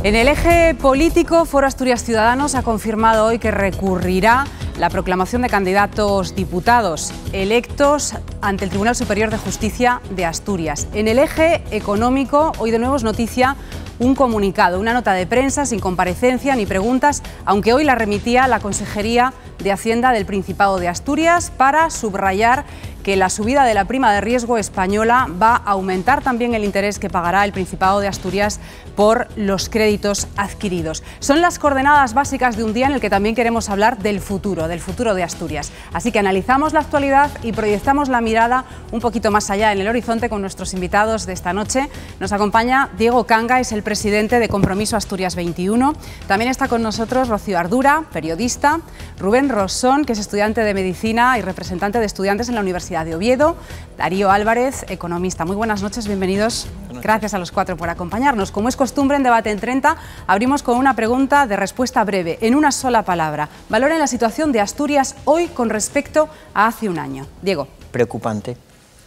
En el eje político, Foro Asturias Ciudadanos ha confirmado hoy que recurrirá la proclamación de candidatos diputados electos ante el Tribunal Superior de Justicia de Asturias. En el eje económico, hoy de nuevo es noticia un comunicado, una nota de prensa sin comparecencia ni preguntas, aunque hoy la remitía la Consejería de Hacienda del Principado de Asturias para subrayar que la subida de la prima de riesgo española va a aumentar también el interés que pagará el Principado de Asturias por los créditos adquiridos. Son las coordenadas básicas de un día en el que también queremos hablar del futuro de Asturias. Así que analizamos la actualidad y proyectamos la mirada un poquito más allá en el horizonte con nuestros invitados de esta noche. Nos acompaña Diego Canga, es el presidente de Compromiso Asturias 21. También está con nosotros Rocío Ardura, periodista, Rubén Rosón, que es estudiante de Medicina y representante de estudiantes en la Universidad de Oviedo, Darío Álvarez, economista. Muy buenas noches, bienvenidos. Gracias a los cuatro por acompañarnos. Como es costumbre en Debate en 30, abrimos con una pregunta de respuesta breve, en una sola palabra. Valoren la situación de Asturias hoy con respecto a hace un año. Diego. Preocupante.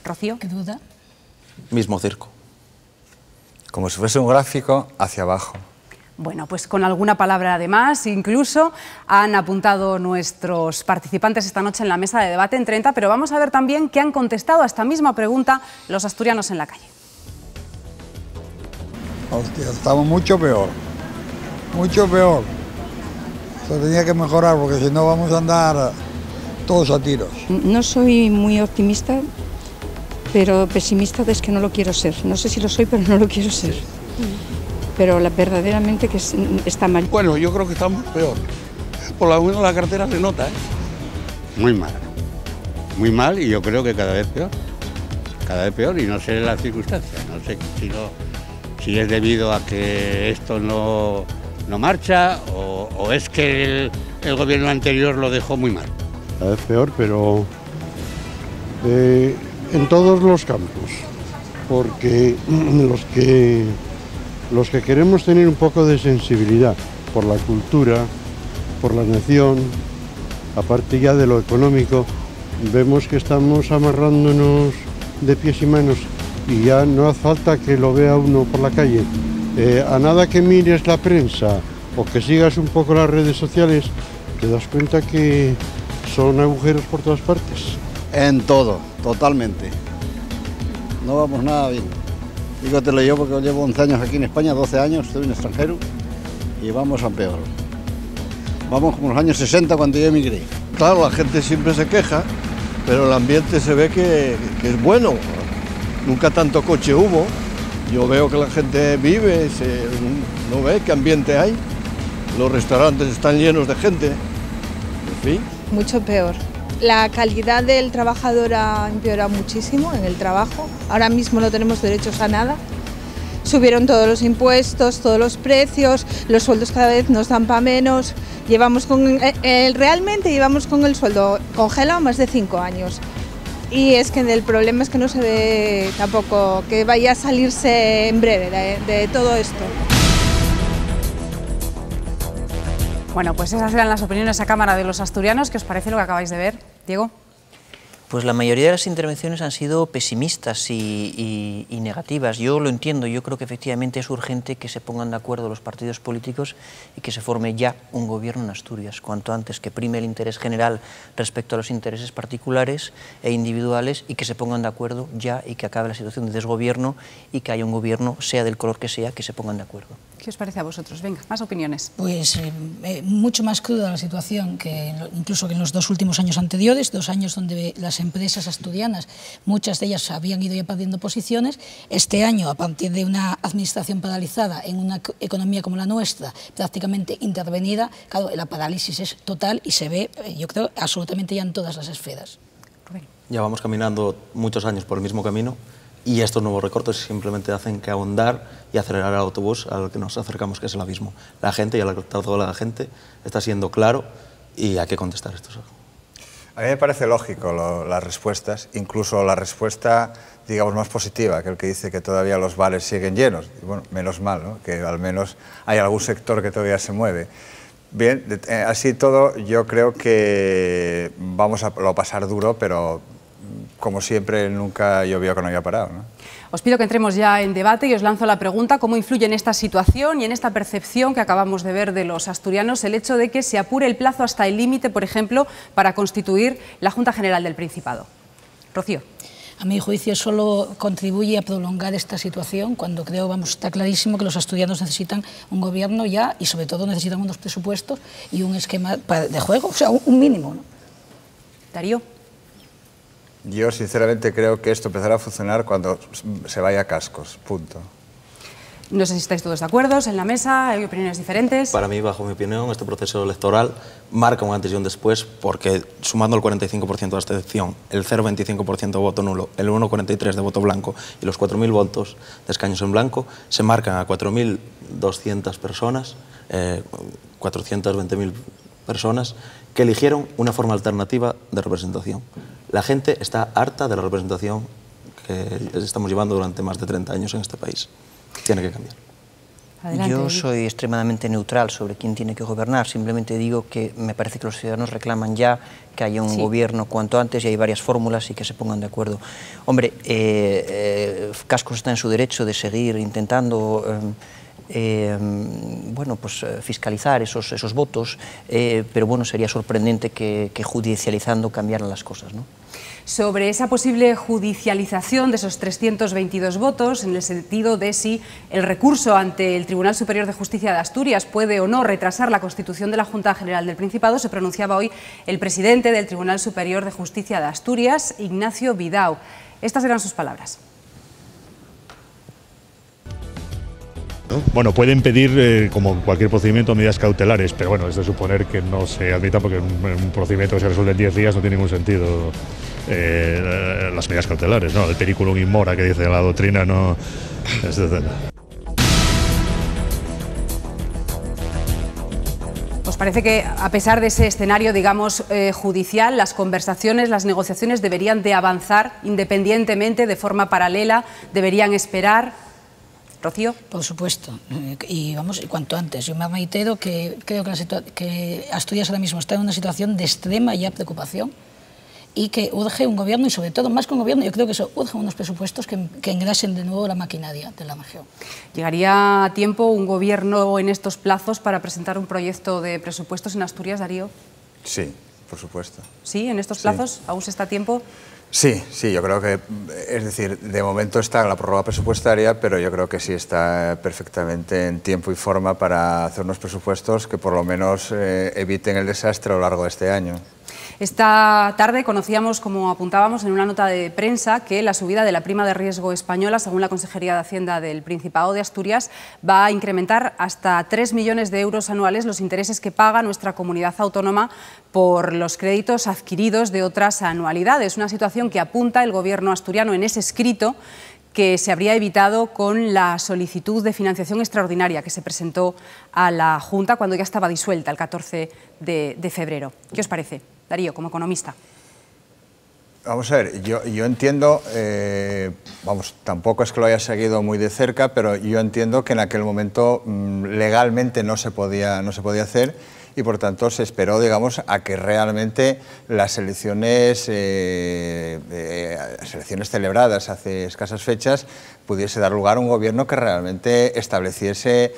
Rocío. ¿Qué duda? Mismo circo. Como si fuese un gráfico hacia abajo. Bueno, pues con alguna palabra además, incluso han apuntado nuestros participantes esta noche en la mesa de Debate en 30, pero vamos a ver también qué han contestado a esta misma pregunta los asturianos en la calle. Hostia, estamos mucho peor, mucho peor. Se tenía que mejorar porque si no vamos a andar todos a tiros. No soy muy optimista, pero pesimista es que no lo quiero ser. No sé si lo soy, pero no lo quiero ser. Pero verdaderamente que está mal. Bueno, yo creo que estamos peor. Por lo menos la cartera se nota, ¿eh? Muy mal y yo creo que cada vez peor y no sé las circunstancias, no sé si es debido a que esto no marcha o es que el gobierno anterior lo dejó muy mal. Cada vez peor, pero en todos los campos, porque los que queremos tener un poco de sensibilidad por la cultura, por la nación, aparte ya de lo económico, vemos que estamos amarrándonos de pies y manos y ya no hace falta que lo vea uno por la calle. A nada que mires la prensa o que sigas un poco las redes sociales, te das cuenta que son agujeros por todas partes. En todo, totalmente. No vamos nada bien. Dígatelo yo porque llevo 11 años aquí en España, 12 años, estoy en extranjero y vamos a peor. Vamos como en los años 60 cuando yo emigré. Claro, la gente siempre se queja, pero el ambiente se ve que es bueno. Nunca tanto coche hubo. Yo veo que la gente vive, no ve qué ambiente hay. Los restaurantes están llenos de gente. En fin. Mucho peor. La calidad del trabajador ha empeorado muchísimo en el trabajo. Ahora mismo no tenemos derechos a nada. Subieron todos los impuestos, todos los precios, los sueldos cada vez nos dan para menos. Realmente llevamos con el sueldo congelado más de 5 años. Y es que el problema es que no se ve tampoco que vaya a salirse en breve de todo esto. Bueno, pues esas eran las opiniones a cámara de los asturianos. ¿Qué os parece lo que acabáis de ver, Diego? Pues la mayoría de las intervenciones han sido pesimistas y negativas. Yo lo entiendo, yo creo que efectivamente es urgente que se pongan de acuerdo los partidos políticos y que se forme ya un gobierno en Asturias, cuanto antes, que prime el interés general respecto a los intereses particulares e individuales y que se pongan de acuerdo ya y que acabe la situación de desgobierno y que haya un gobierno, sea del color que sea, que se pongan de acuerdo. ¿Qué os parece a vosotros? Venga, más opiniones. Pues mucho más cruda la situación que incluso que en los 2 últimos años anteriores, 2 años donde las empresas asturianas, muchas de ellas habían ido ya perdiendo posiciones. Este año, a partir de una administración paralizada en una economía como la nuestra, prácticamente intervenida, claro, la parálisis es total y se ve, yo creo, absolutamente ya en todas las esferas. Ya vamos caminando muchos años por el mismo camino y estos nuevos recortes simplemente hacen que ahondar y acelerar el autobús al que nos acercamos, que es el abismo. La gente, y el resultado de la gente, está siendo claro y hay que contestar esto. A mí me parece lógico las respuestas, incluso la respuesta, digamos, más positiva, que el que dice que todavía los bares siguen llenos. Y bueno, menos mal, ¿no? Que al menos hay algún sector que todavía se mueve. Bien, así todo, yo creo que vamos a pasar duro, pero como siempre, nunca llovió que no haya parado, ¿no? Os pido que entremos ya en debate y os lanzo la pregunta: ¿cómo influye en esta situación y en esta percepción que acabamos de ver de los asturianos el hecho de que se apure el plazo hasta el límite, por ejemplo, para constituir la Junta General del Principado? Rocío. A mi juicio solo contribuye a prolongar esta situación cuando creo, vamos, está clarísimo que los asturianos necesitan un gobierno ya y sobre todo necesitan unos presupuestos y un esquema de juego, o sea, un mínimo, ¿no? Darío. Yo sinceramente creo que esto empezará a funcionar cuando se vaya a cascos, punto. No sé si estáis todos de acuerdo, en la mesa, hay opiniones diferentes. Para mí, bajo mi opinión, este proceso electoral marca un antes y un después, porque sumando el 45% de abstención, el 0,25% de voto nulo, el 1,43% de voto blanco y los 4.000 votos de escaños en blanco, se marcan a 4.200 personas, 420.000 personas, que eligieron una forma alternativa de representación. La gente está harta de la representación que estamos llevando durante más de 30 años en este país. Tiene que cambiar. Adelante. Yo soy extremadamente neutral sobre quién tiene que gobernar. Simplemente digo que me parece que los ciudadanos reclaman ya que haya un gobierno cuanto antes y hay varias fórmulas y que se pongan de acuerdo. Hombre, Cascos está en su derecho de seguir intentando bueno, pues, fiscalizar esos votos, pero bueno, sería sorprendente que judicializando cambiaran las cosas, ¿no? Sobre esa posible judicialización de esos 322 votos, en el sentido de si el recurso ante el Tribunal Superior de Justicia de Asturias puede o no retrasar la constitución de la Junta General del Principado, se pronunciaba hoy el presidente del Tribunal Superior de Justicia de Asturias, Ignacio Vidau. Estas eran sus palabras. Bueno, pueden pedir, como cualquier procedimiento, medidas cautelares, pero bueno, es de suponer que no se admita porque un procedimiento que se resuelve en 10 días no tiene ningún sentido. Las medidas cautelares, ¿no? El periculum in mora que dice la doctrina, no. ¿Os parece que, a pesar de ese escenario, digamos, judicial, las conversaciones, las negociaciones deberían de avanzar independientemente, de forma paralela, deberían esperar? Rocío. Por supuesto, y vamos, cuanto antes. Yo me reitero que creo que Asturias ahora mismo está en una situación de extrema ya preocupación y que urge un gobierno, y sobre todo, más que un gobierno, yo creo que eso urge unos presupuestos que engrasen de nuevo la maquinaria de la región. ¿Llegaría a tiempo un gobierno en estos plazos para presentar un proyecto de presupuestos en Asturias, Darío? Sí, por supuesto. ¿Sí? ¿En estos plazos? Sí. ¿Aún se está a tiempo? Sí, sí, yo creo que, es decir, de momento está la prórroga presupuestaria, pero yo creo que sí está perfectamente en tiempo y forma para hacer unos presupuestos que por lo menos eviten el desastre a lo largo de este año. Esta tarde conocíamos, como apuntábamos en una nota de prensa, que la subida de la prima de riesgo española, según la Consejería de Hacienda del Principado de Asturias, va a incrementar hasta 3 millones de euros anuales los intereses que paga nuestra comunidad autónoma por los créditos adquiridos de otras anualidades. Una situación que apunta el Gobierno asturiano en ese escrito que se habría evitado con la solicitud de financiación extraordinaria que se presentó a la Junta cuando ya estaba disuelta el 14 de febrero. ¿Qué os parece, Darío, como economista? Vamos a ver, yo entiendo, vamos, tampoco es que lo haya seguido muy de cerca, pero yo entiendo que en aquel momento legalmente no se podía hacer y por tanto se esperó, digamos, a que realmente las elecciones celebradas hace escasas fechas pudiese dar lugar a un gobierno que realmente estableciese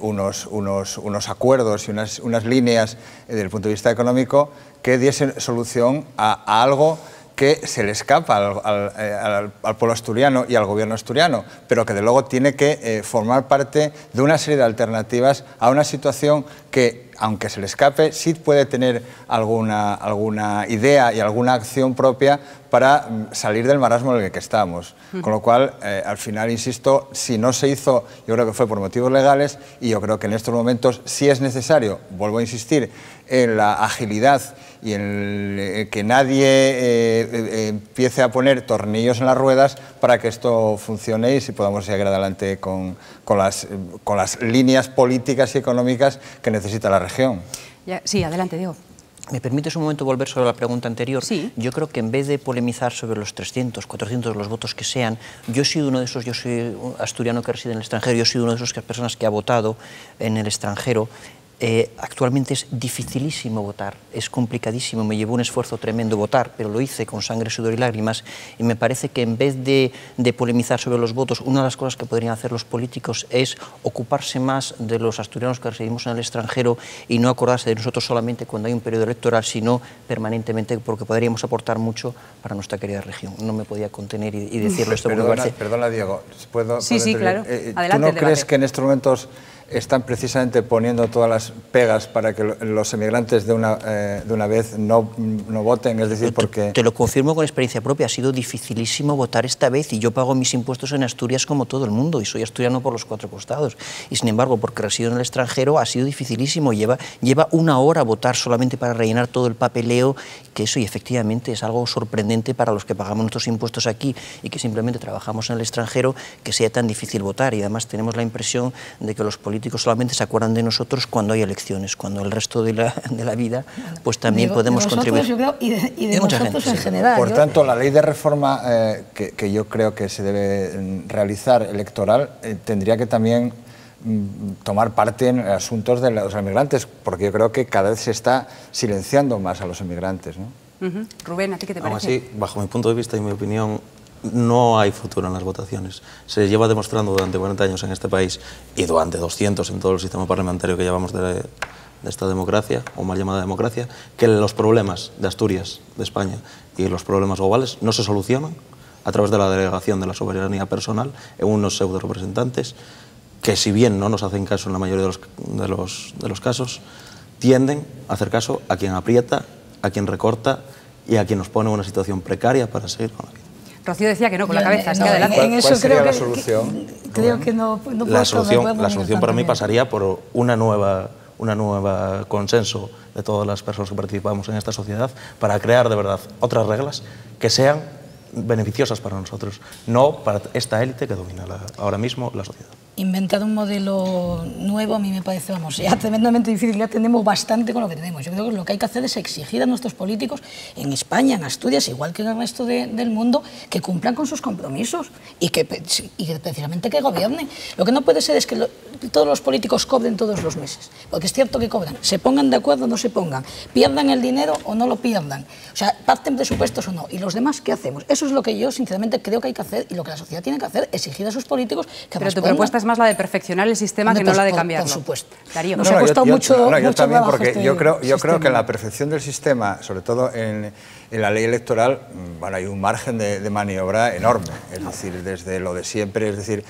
unos acuerdos y unas líneas desde el punto de vista económico que diesen solución a algo que se le escapa al pueblo asturiano y al gobierno asturiano, pero que de luego tiene que formar parte de una serie de alternativas a una situación que, aunque se le escape, sí puede tener alguna idea y alguna acción propia para salir del marasmo en el que estamos. Con lo cual, al final, insisto, si no se hizo, yo creo que fue por motivos legales y yo creo que en estos momentos sí es necesario, vuelvo a insistir, en la agilidad y en que nadie empiece a poner tornillos en las ruedas para que esto funcione y si podamos seguir adelante con las líneas políticas y económicas que necesita la región. Sí, adelante, Diego. ¿Me permites un momento volver sobre la pregunta anterior? Sí. Yo creo que en vez de polemizar sobre los 300, 400, los votos que sean, yo he sido uno de esos, yo soy un asturiano que reside en el extranjero, yo he sido uno de esas personas que ha votado en el extranjero. Actualmente es dificilísimo votar, es complicadísimo, me llevó un esfuerzo tremendo votar, pero lo hice con sangre, sudor y lágrimas, y me parece que en vez de polemizar sobre los votos, una de las cosas que podrían hacer los políticos es ocuparse más de los asturianos que residimos en el extranjero y no acordarse de nosotros solamente cuando hay un periodo electoral, sino permanentemente, porque podríamos aportar mucho para nuestra querida región. No me podía contener y decirlo esto. Perdona, Diego, ¿puedo sí, claro. Adelante, ¿tú no crees que en estos momentos están precisamente poniendo todas las pegas para que los emigrantes de una vez no voten? Es decir, porque... Te lo confirmo con experiencia propia, ha sido dificilísimo votar esta vez y yo pago mis impuestos en Asturias como todo el mundo y soy asturiano por los 4 costados. Y sin embargo, porque resido en el extranjero, ha sido dificilísimo. Lleva 1 hora votar solamente para rellenar todo el papeleo, que eso y efectivamente es algo sorprendente para los que pagamos nuestros impuestos aquí y que simplemente trabajamos en el extranjero, que sea tan difícil votar. Y además tenemos la impresión de que los políticos solamente se acuerdan de nosotros cuando hay elecciones, cuando el resto de la vida pues también podemos contribuir. Yo creo, y de nosotros en general. Por tanto, la ley de reforma que yo creo que se debe realizar electoral tendría que también tomar parte en asuntos de los emigrantes, porque yo creo que cada vez se está silenciando más a los emigrantes, ¿no? Rubén, ¿a ti qué te parece? Aún así, bajo mi punto de vista y mi opinión, no hay futuro en las votaciones. Se lleva demostrando durante 40 años en este país y durante 200 en todo el sistema parlamentario que llevamos de esta democracia, o mal llamada democracia, que los problemas de Asturias, de España, y los problemas globales no se solucionan a través de la delegación de la soberanía personal en unos pseudo representantes que, si bien no nos hacen caso en la mayoría de los casos, tienden a hacer caso a quien aprieta, a quien recorta y a quien nos pone en una situación precaria para seguir con la vida. Rocío decía que no, con la cabeza, es que adelante. ¿Cuál sería la solución? Creo que no la solución para mí pasaría por una nueva consenso de todas las personas que participamos en esta sociedad para crear de verdad otras reglas que sean beneficiosas para nosotros, no para esta élite que domina ahora mismo la sociedad. Inventar un modelo nuevo a mí me parece, vamos, ya tremendamente difícil, ya tenemos bastante con lo que tenemos. Yo creo que lo que hay que hacer es exigir a nuestros políticos en España, en Asturias, igual que en el resto del mundo, que cumplan con sus compromisos y que precisamente que gobiernen. Lo que no puede ser es que todos los políticos cobren todos los meses, porque es cierto que cobran, se pongan de acuerdo o no se pongan, pierdan el dinero o no lo pierdan, o sea, pacten presupuestos o no, y los demás, ¿qué hacemos? Eso es lo que yo sinceramente creo que hay que hacer y lo que la sociedad tiene que hacer, exigir a sus políticos que Pero tu propuesta es más la de perfeccionar el sistema que no la de cambiarlo. Por supuesto. Darío. Nos ha costado mucho yo también, porque yo creo sistema. que en la perfección del sistema, sobre todo en la ley electoral, bueno, hay un margen de maniobra enorme, es decir, desde lo de siempre, es decir,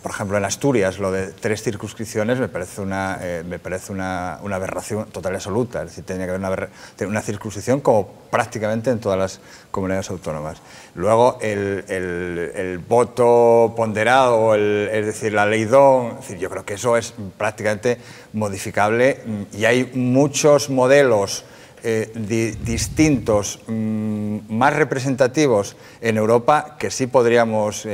por ejemplo, en Asturias, lo de 3 circunscripciones me parece una aberración total y absoluta. Es decir, tenía que haber una circunscripción como prácticamente en todas las comunidades autónomas. Luego, el voto ponderado, es decir, la ley DON, es decir, yo creo que eso es prácticamente modificable y hay muchos modelos distintos, más representativos en Europa que sí podríamos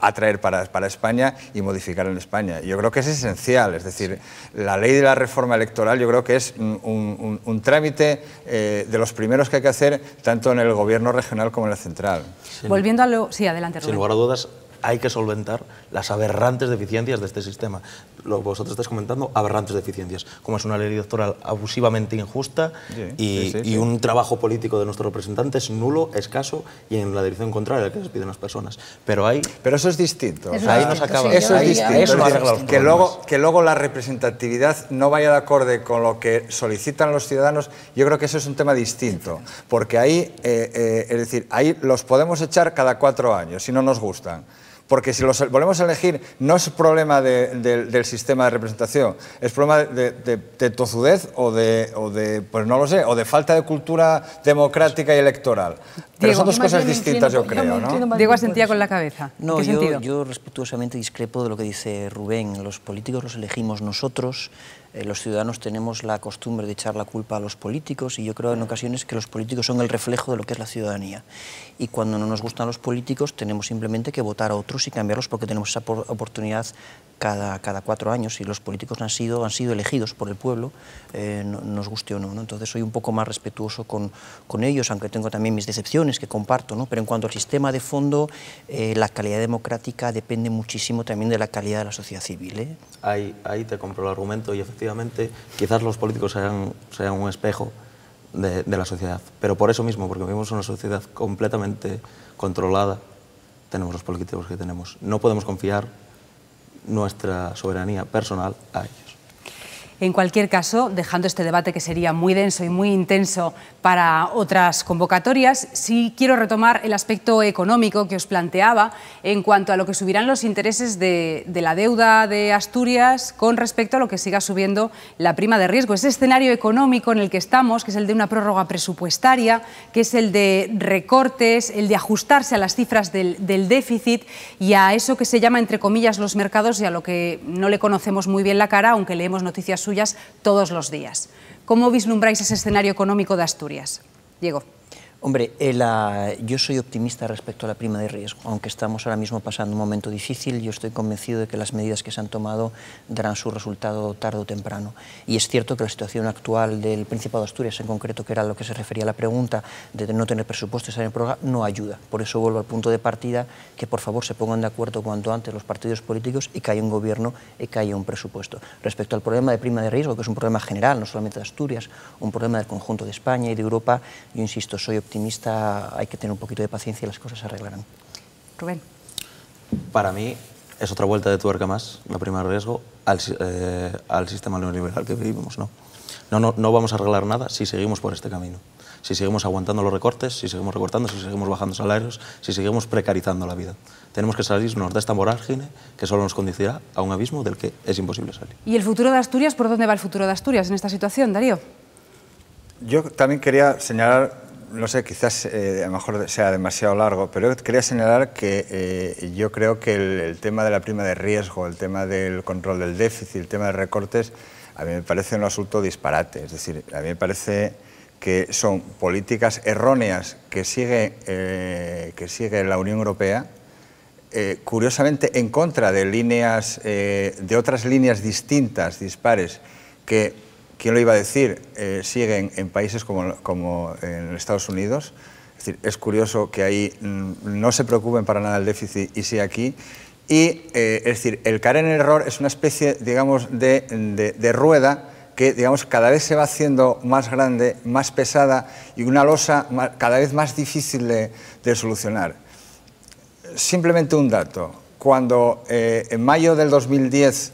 atraer para España y modificar en España. Yo creo que es esencial, es decir, la ley de la reforma electoral yo creo que es un trámite de los primeros que hay que hacer tanto en el gobierno regional como en el central. Volviendo a lo... Sí, adelante, Rubén. Sin lugar a dudas, hay que solventar las aberrantes deficiencias de este sistema. Lo que vosotros estáis comentando, aberrantes deficiencias, como es una ley electoral abusivamente injusta y un trabajo político de nuestros representantes nulo, escaso y en la dirección contraria a la que les piden las personas. Pero eso es distinto. Ahí nos acaba. Eso es distinto. Eso no arregla los problemas. Que luego la representatividad no vaya de acorde con lo que solicitan los ciudadanos, yo creo que eso es un tema distinto. Porque ahí, es decir, ahí los podemos echar cada 4 años, si no nos gustan. Porque si los volvemos a elegir, no es problema del sistema de representación, es problema de tozudez o de, pues no lo sé, o de falta de cultura democrática y electoral. Pero son 2 cosas distintas, yo creo, ¿no? Diego asentía con la cabeza. No, ¿Qué sentido? Yo respetuosamente discrepo de lo que dice Rubén. Los políticos los elegimos nosotros, los ciudadanos tenemos la costumbre de echar la culpa a los políticos y yo creo en ocasiones que los políticos son el reflejo de lo que es la ciudadanía. Y cuando no nos gustan los políticos tenemos simplemente que votar a otros políticos y cambiarlos porque tenemos esa oportunidad cada 4 años y los políticos han sido elegidos por el pueblo, nos guste o no, ¿no? Entonces soy un poco más respetuoso con ellos, aunque tengo también mis decepciones que comparto, ¿no? Pero en cuanto al sistema de fondo, la calidad democrática depende muchísimo también de la calidad de la sociedad civil, ¿eh? Ahí te compro el argumento y efectivamente quizás los políticos sean un espejo de la sociedad, pero por eso mismo, porque vivimos en una sociedad completamente controlada, tenemos los políticos que tenemos. No podemos confiar nuestra soberanía personal a ellos. En cualquier caso, dejando este debate que sería muy denso y muy intenso para otras convocatorias, sí quiero retomar el aspecto económico que os planteaba en cuanto a lo que subirán los intereses de la deuda de Asturias con respecto a lo que siga subiendo la prima de riesgo. Ese escenario económico en el que estamos, que es el de una prórroga presupuestaria, que es el de recortes, el de ajustarse a las cifras del déficit y a eso que se llama, entre comillas, los mercados y a lo que no le conocemos muy bien la cara, aunque leemos noticias suyas todos los días. ¿Cómo vislumbráis ese escenario económico de Asturias? Diego. Hombre, yo soy optimista respecto a la prima de riesgo. Aunque estamos ahora mismo pasando un momento difícil, yo estoy convencido de que las medidas que se han tomado darán su resultado tarde o temprano. Y es cierto que la situación actual del Principado de Asturias, en concreto, que era a lo que se refería la pregunta, de no tener presupuestos en el programa, no ayuda. Por eso vuelvo al punto de partida, que por favor se pongan de acuerdo cuanto antes los partidos políticos y que haya un gobierno y que haya un presupuesto. Respecto al problema de prima de riesgo, que es un problema general, no solamente de Asturias, un problema del conjunto de España y de Europa, yo insisto, soy optimista, hay que tener un poquito de paciencia y las cosas se arreglarán. Rubén. Para mí es otra vuelta de tuerca más, la prima de riesgo, al sistema neoliberal que vivimos, ¿no? No vamos a arreglar nada si seguimos por este camino. Si seguimos aguantando los recortes, si seguimos recortando, si seguimos bajando salarios, si seguimos precarizando la vida. Tenemos que salirnos de esta vorágine que solo nos conducirá a un abismo del que es imposible salir. ¿Y el futuro de Asturias? ¿Por dónde va el futuro de Asturias en esta situación, Darío? Yo también quería señalar, no sé, quizás a lo mejor sea demasiado largo, pero quería señalar que yo creo que el tema de la prima de riesgo, el tema del control del déficit, el tema de recortes, a mí me parece un asunto disparate. Es decir, a mí me parece que son políticas erróneas que sigue la Unión Europea, curiosamente en contra de de otras líneas distintas, dispares, que, ¿quién lo iba a decir?, siguen en países como en Estados Unidos. Es decir, es curioso que ahí no se preocupen para nada del déficit y sí aquí. Y, es decir, el caer en el error es una especie, digamos, de rueda que, digamos, cada vez se va haciendo más grande, más pesada y una losa cada vez más difícil de solucionar. Simplemente un dato. Cuando en mayo del 2010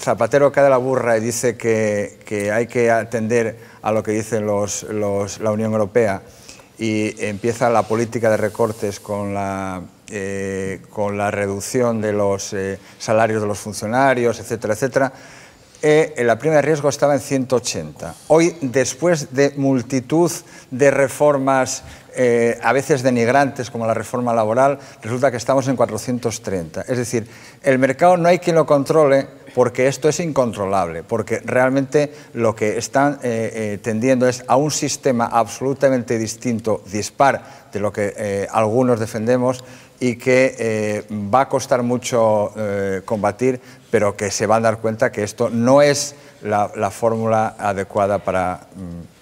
Zapatero cae de la burra y dice que hay que atender a lo que dicen la Unión Europea y empieza la política de recortes con la reducción de los salarios de los funcionarios, etcétera, etcétera, la prima de riesgo estaba en 180. Hoy, después de multitud de reformas a veces denigrantes como la reforma laboral, resulta que estamos en 430. Es decir, el mercado no hay quien lo controle porque esto es incontrolable, porque realmente lo que están tendiendo es a un sistema absolutamente distinto, dispar de lo que algunos defendemos y que va a costar mucho combatir, pero que se van a dar cuenta que esto no es la fórmula adecuada para...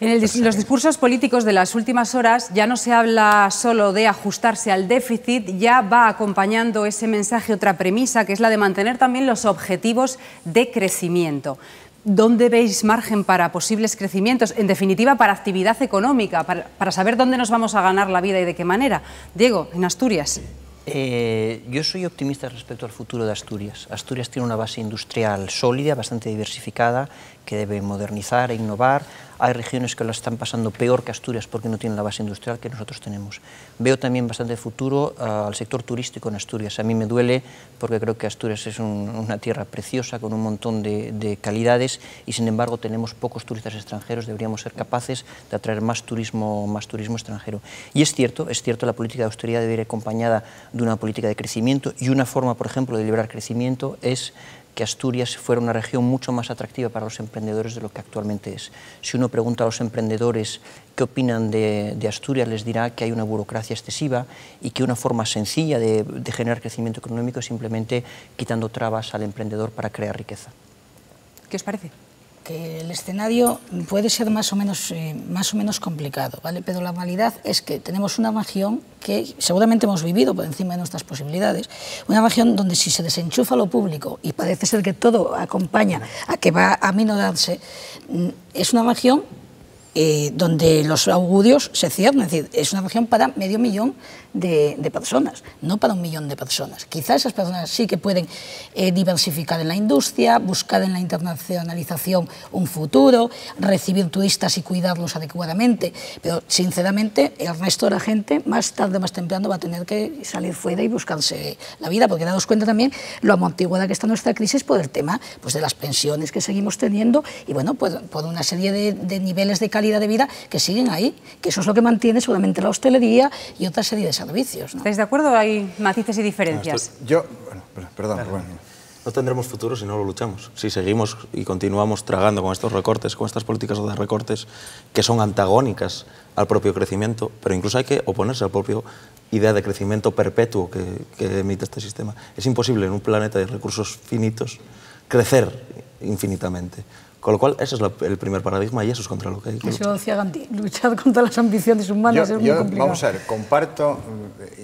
En los discursos políticos de las últimas horas ya no se habla solo de ajustarse al déficit, ya va acompañando ese mensaje otra premisa, que es la de mantener también los objetivos de crecimiento. ¿Dónde veis margen para posibles crecimientos? En definitiva, para actividad económica, para saber dónde nos vamos a ganar la vida y de qué manera. Diego, en Asturias. Yo soy optimista respecto al futuro de Asturias. Asturias tiene una base industrial sólida, bastante diversificada, que debe modernizar e innovar. Hay regiones que lo están pasando peor que Asturias porque no tienen la base industrial que nosotros tenemos. Veo también bastante futuro al sector turístico en Asturias. A mí me duele porque creo que Asturias es una tierra preciosa con un montón de calidades y sin embargo tenemos pocos turistas extranjeros. Deberíamos ser capaces de atraer más turismo extranjero. Y es cierto, la política de austeridad debe ir acompañada de una política de crecimiento y una forma, por ejemplo, de liberar crecimiento es que Asturias fuera una región mucho más atractiva para los emprendedores de lo que actualmente es. Si uno pregunta a los emprendedores qué opinan de Asturias, les dirá que hay una burocracia excesiva y que una forma sencilla de generar crecimiento económico es simplemente quitando trabas al emprendedor para crear riqueza. ¿Qué os parece? Que el escenario puede ser más o menos complicado, ¿vale? Pero la realidad es que tenemos una región que seguramente hemos vivido por encima de nuestras posibilidades, una región donde si se desenchufa lo público y parece ser que todo acompaña a que va a minorar,se es una región donde los augurios se cierran, es decir, es una región para medio millón de personas, no para 1 millón de personas. Quizás esas personas sí que pueden diversificar en la industria, buscar en la internacionalización un futuro, recibir turistas y cuidarlos adecuadamente, pero sinceramente el resto de la gente más tarde o más temprano va a tener que salir fuera y buscarse la vida, porque daos cuenta también lo amortiguada que está nuestra crisis por el tema pues, de las pensiones que seguimos teniendo y bueno, pues, por una serie de niveles de calidad de vida que siguen ahí, que eso es lo que mantiene seguramente la hostelería y otra serie de servicios, ¿no? ¿Estáis de acuerdo o hay matices y diferencias? No tendremos futuro si no lo luchamos. Si seguimos y continuamos tragando con estos recortes, con estas políticas de recortes que son antagónicas al propio crecimiento, pero incluso hay que oponerse a la propia idea de crecimiento perpetuo que emite este sistema. Es imposible en un planeta de recursos finitos crecer infinitamente. Con lo cual, ese es el primer paradigma y eso es contra lo que hay que luchar. Eso decía Gandhi, luchar contra las ambiciones humanas es muy complicado. Vamos a ver, comparto,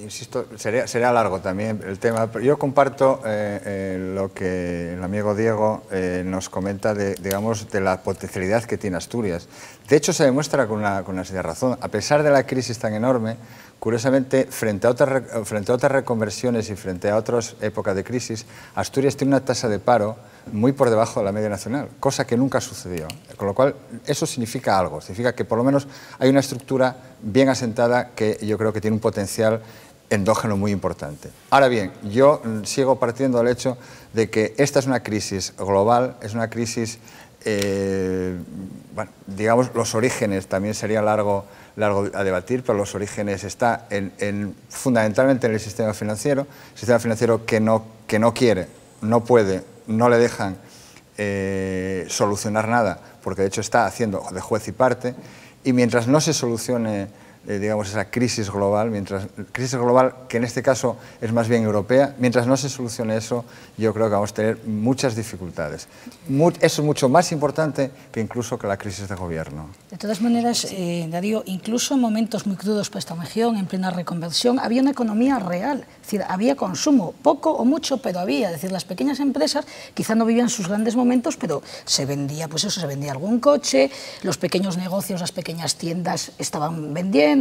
insisto, sería largo también el tema, pero yo comparto lo que el amigo Diego nos comenta de la potencialidad que tiene Asturias. De hecho, se demuestra con una seria razón. A pesar de la crisis tan enorme, curiosamente, frente a otras reconversiones y frente a otras épocas de crisis, Asturias tiene una tasa de paro muy por debajo de la media nacional, cosa que nunca sucedió. Con lo cual, eso significa algo, significa que por lo menos hay una estructura bien asentada que yo creo que tiene un potencial endógeno muy importante. Ahora bien, yo sigo partiendo del hecho de que esta es una crisis global, es una crisis, bueno, digamos, los orígenes también sería largo a debatir, pero los orígenes está fundamentalmente en el sistema financiero que no quiere, no puede, no le dejan solucionar nada, porque de hecho está haciendo de juez y parte, y mientras no se solucione digamos, esa crisis global, que en este caso es más bien europea, mientras no se solucione eso, yo creo que vamos a tener muchas dificultades. Eso es mucho más importante que incluso que la crisis de gobierno. De todas maneras, Darío, incluso en momentos muy crudos para esta región, en plena reconversión, había una economía real, es decir, había consumo, poco o mucho, pero había, es decir, las pequeñas empresas quizá no vivían sus grandes momentos, pero se vendía, pues eso, se vendía algún coche, los pequeños negocios, las pequeñas tiendas estaban vendiendo,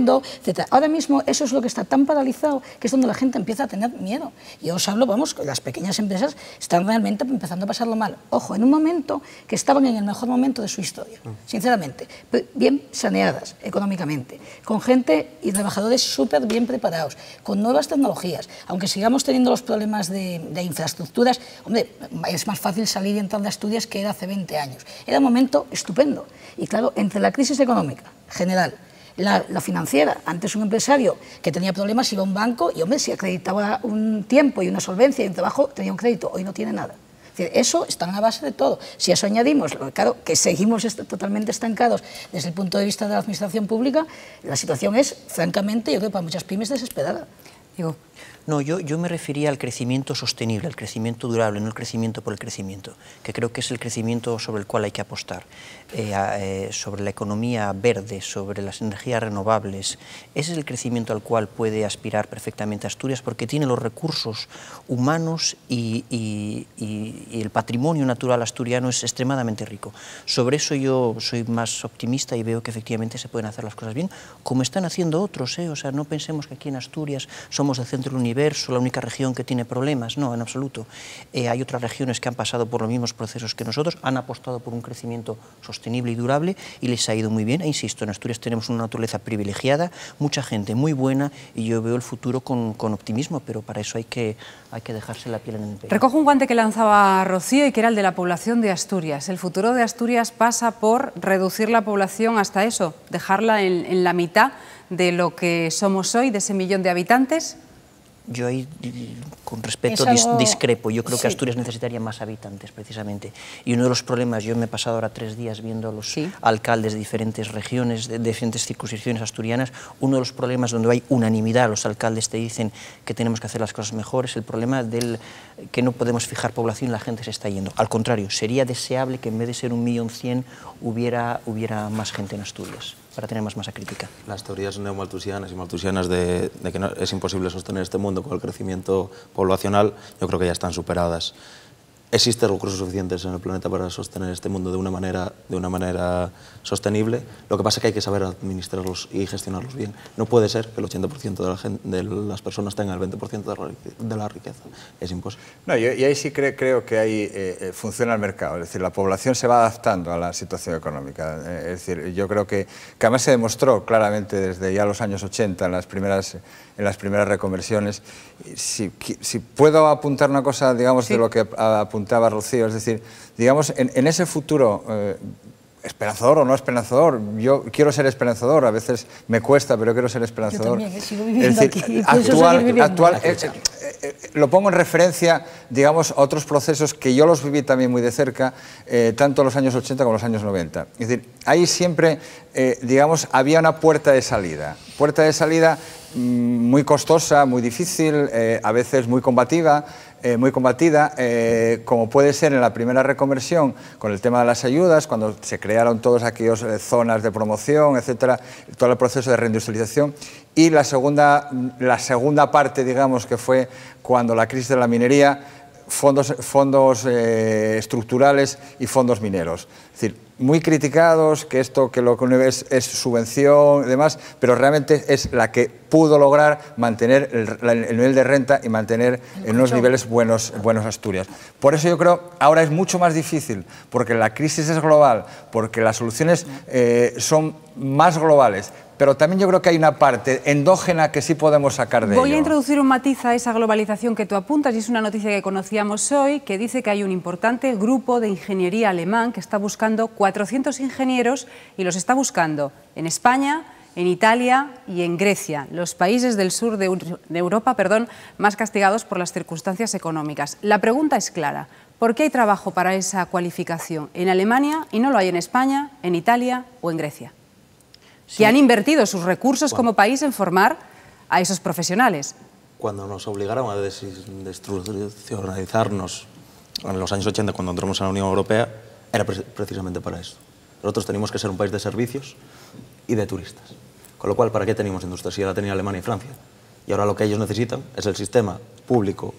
etc. Ahora mismo eso es lo que está tan paralizado que es donde la gente empieza a tener miedo. Yo os hablo, vamos, que las pequeñas empresas están realmente empezando a pasarlo mal. Ojo, en un momento que estaban en el mejor momento de su historia, sinceramente, bien saneadas económicamente, con gente y trabajadores súper bien preparados, con nuevas tecnologías, aunque sigamos teniendo los problemas de infraestructuras, hombre, es más fácil salir y entrar de Asturias que era hace 20 años. Era un momento estupendo. Y claro, entre la crisis económica general, la financiera, antes un empresario que tenía problemas iba a un banco y, hombre, si acreditaba un tiempo y una solvencia y un trabajo, tenía un crédito, hoy no tiene nada. Es decir, eso está en la base de todo. Si a eso añadimos, claro, que seguimos totalmente estancados desde el punto de vista de la administración pública, la situación es, francamente, yo creo, para muchas pymes desesperada. Digo, no, yo me refería al crecimiento sostenible, al crecimiento durable, no el crecimiento por el crecimiento, que creo que es el crecimiento sobre el cual hay que apostar, sobre la economía verde, sobre las energías renovables. Ese es el crecimiento al cual puede aspirar perfectamente Asturias, porque tiene los recursos humanos y el patrimonio natural asturiano es extremadamente rico. Sobre eso yo soy más optimista y veo que efectivamente se pueden hacer las cosas bien, como están haciendo otros, O sea, no pensemos que aquí en Asturias somos el centro del universo, la única región que tiene problemas, no, en absoluto. Hay otras regiones que han pasado por los mismos procesos que nosotros, han apostado por un crecimiento sostenible y durable y les ha ido muy bien. E insisto, en Asturias tenemos una naturaleza privilegiada, mucha gente muy buena y yo veo el futuro con optimismo, pero para eso hay que dejarse la piel en el pecho. Recojo un guante que lanzaba Rocío y que era el de la población de Asturias. El futuro de Asturias pasa por reducir la población hasta eso, dejarla en la mitad de lo que somos hoy, de ese 1 millón de habitantes. Yo ahí, con respeto, discrepo. Yo creo que Asturias necesitaría más habitantes, precisamente. Y uno de los problemas, yo me he pasado ahora 3 días viendo a los alcaldes de diferentes regiones, de diferentes circunscripciones asturianas. Uno de los problemas donde hay unanimidad, los alcaldes te dicen que tenemos que hacer las cosas mejor, es el problema del que no podemos fijar población y la gente se está yendo. Al contrario, sería deseable que en vez de ser 1.100.000 hubiera más gente en Asturias, para tener más masa crítica. Las teorías neomalthusianas y malthusianas de que es imposible sostener este mundo con el crecimiento poblacional, yo creo que ya están superadas. Existen recursos suficientes en el planeta para sostener este mundo de una manera sostenible. Lo que pasa es que hay que saber administrarlos y gestionarlos bien. No puede ser que el 80% de las personas tengan el 20% de la riqueza. Es imposible. No, y ahí sí creo que ahí funciona el mercado. Es decir, la población se va adaptando a la situación económica. Es decir, yo creo que además se demostró claramente desde ya los años 80 en las primeras reconversiones. Si puedo apuntar una cosa, digamos, de lo que apuntaba Rocío, es decir, digamos, en ese futuro esperanzador o no esperanzador, yo quiero ser esperanzador, a veces me cuesta, pero quiero ser esperanzador. Yo también, sigo viviendo aquí. Lo pongo en referencia, digamos, a otros procesos que yo los viví también muy de cerca, tanto en los años 80 como en los años 90. Es decir, ahí siempre, digamos, había una puerta de salida muy costosa, muy difícil, a veces muy combatida, como puede ser en la primera reconversión con el tema de las ayudas, cuando se crearon todas aquellas zonas de promoción, etcétera, todo el proceso de reindustrialización, y la segunda parte, digamos, que fue cuando la crisis de la minería, fondos estructurales y fondos mineros. Es decir, muy criticados, que lo que es subvención y demás, pero realmente es la que pudo lograr mantener el nivel de renta y mantener en unos niveles buenos Asturias. Por eso yo creo ahora es mucho más difícil, porque la crisis es global, porque las soluciones son más globales, pero también yo creo que hay una parte endógena que sí podemos sacar de ello. Voy a introducir un matiz a esa globalización que tú apuntas, y es una noticia que conocíamos hoy, que dice que hay un importante grupo de ingeniería alemán que está buscando 400 ingenieros, y los está buscando en España, en Italia y en Grecia, los países del sur de Europa, más castigados por las circunstancias económicas. La pregunta es clara: ¿por qué hay trabajo para esa cualificación en Alemania y no lo hay en España, en Italia o en Grecia? Que han invertido sus recursos como país en formar a esos profesionales. Cuando nos obligaron a desinstitucionalizarnos en los años 80, cuando entramos en la Unión Europea, era precisamente para eso. Nosotros teníamos que ser un país de servicios y de turistas. Con lo cual, ¿para qué teníamos industria? Si ya la tenía Alemania y Francia. Y ahora lo que ellos necesitan es el sistema público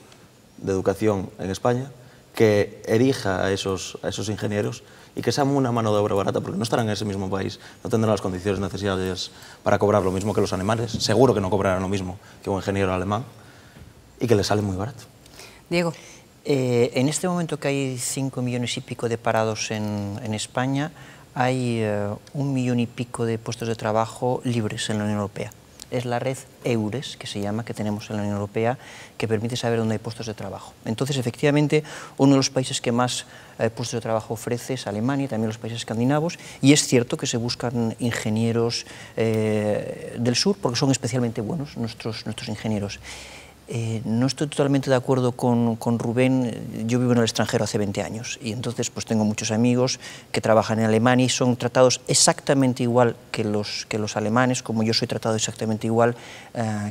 de educación en España que erija a esos ingenieros y que sea una mano de obra barata, porque no estarán en ese mismo país, no tendrán las condiciones necesarias para cobrar lo mismo que los alemanes, seguro que no cobrarán lo mismo que un ingeniero alemán, y que les sale muy barato. Diego. En este momento que hay 5 millones y pico de parados en España, hay 1 millón y pico de puestos de trabajo libres en la Unión Europea. Es la red EURES, que se llama, que tenemos en la Unión Europea, que permite saber dónde hay puestos de trabajo. Entonces, efectivamente, uno de los países que más puestos de trabajo ofrece es Alemania, y también los países escandinavos, y es cierto que se buscan ingenieros del sur, porque son especialmente buenos nuestros ingenieros. No estoy totalmente de acuerdo con Rubén. Yo vivo en el extranjero hace 20 años y entonces pues tengo muchos amigos que trabajan en Alemania y son tratados exactamente igual que los alemanes, como yo soy tratado exactamente igual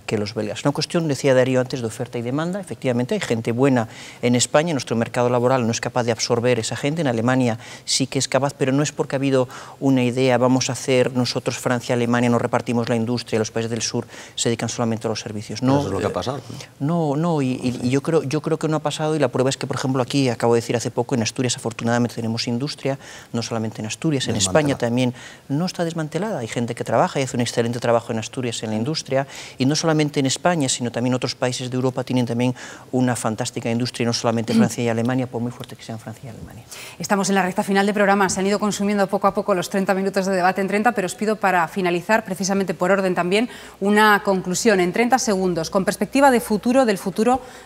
que los belgas. Una cuestión, decía Darío antes, de oferta y demanda. Efectivamente, hay gente buena en España, nuestro mercado laboral no es capaz de absorber esa gente. En Alemania sí que es capaz, pero no es porque ha habido una idea, vamos a hacer nosotros, Francia, Alemania, nos repartimos la industria, los países del sur se dedican solamente a los servicios. No, eso es lo que ha pasado. No, y yo creo que no ha pasado, y la prueba es que, por ejemplo, aquí, acabo de decir hace poco, en Asturias afortunadamente tenemos industria, no solamente en Asturias, en España también no está desmantelada, hay gente que trabaja y hace un excelente trabajo en Asturias en la industria, y no solamente en España, sino también otros países de Europa tienen también una fantástica industria, y no solamente Francia y Alemania, por muy fuerte que sean Francia y Alemania. Estamos en la recta final de programa, se han ido consumiendo poco a poco los 30 minutos de debate en 30, pero os pido, para finalizar, precisamente por orden también, una conclusión en 30 segundos, con perspectiva de futuro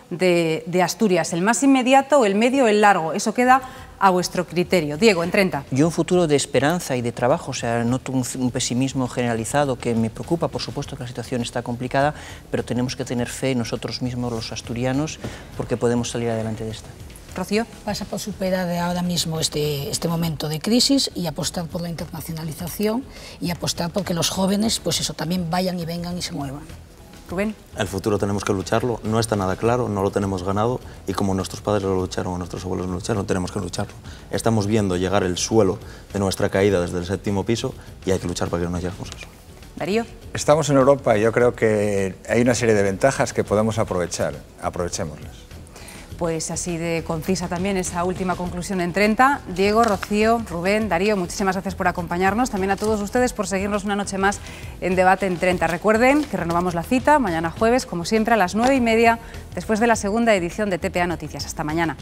de Asturias? ¿El más inmediato, el medio o el largo? Eso queda a vuestro criterio. Diego, en 30. Yo un futuro de esperanza y de trabajo, o sea, noto un pesimismo generalizado que me preocupa, por supuesto que la situación está complicada, pero tenemos que tener fe en nosotros mismos, los asturianos, porque podemos salir adelante de esta. Rocío. Pasa por superar ahora mismo este momento de crisis y apostar por la internacionalización y apostar por que los jóvenes, pues eso, también vayan y vengan y se muevan. Rubén. El futuro tenemos que lucharlo, no está nada claro, no lo tenemos ganado y como nuestros padres lo lucharon o nuestros abuelos lo lucharon, tenemos que lucharlo. Estamos viendo llegar el suelo de nuestra caída desde el 7º piso y hay que luchar para que no lleguemos a eso. Darío. Estamos en Europa y yo creo que hay una serie de ventajas que podemos aprovechar, aprovechémoslas. Pues así de concisa también esa última conclusión en 30. Diego, Rocío, Rubén, Darío, muchísimas gracias por acompañarnos. También a todos ustedes por seguirnos una noche más en Debate en 30. Recuerden que renovamos la cita mañana jueves, como siempre, a las 9:30, después de la segunda edición de TPA Noticias. Hasta mañana.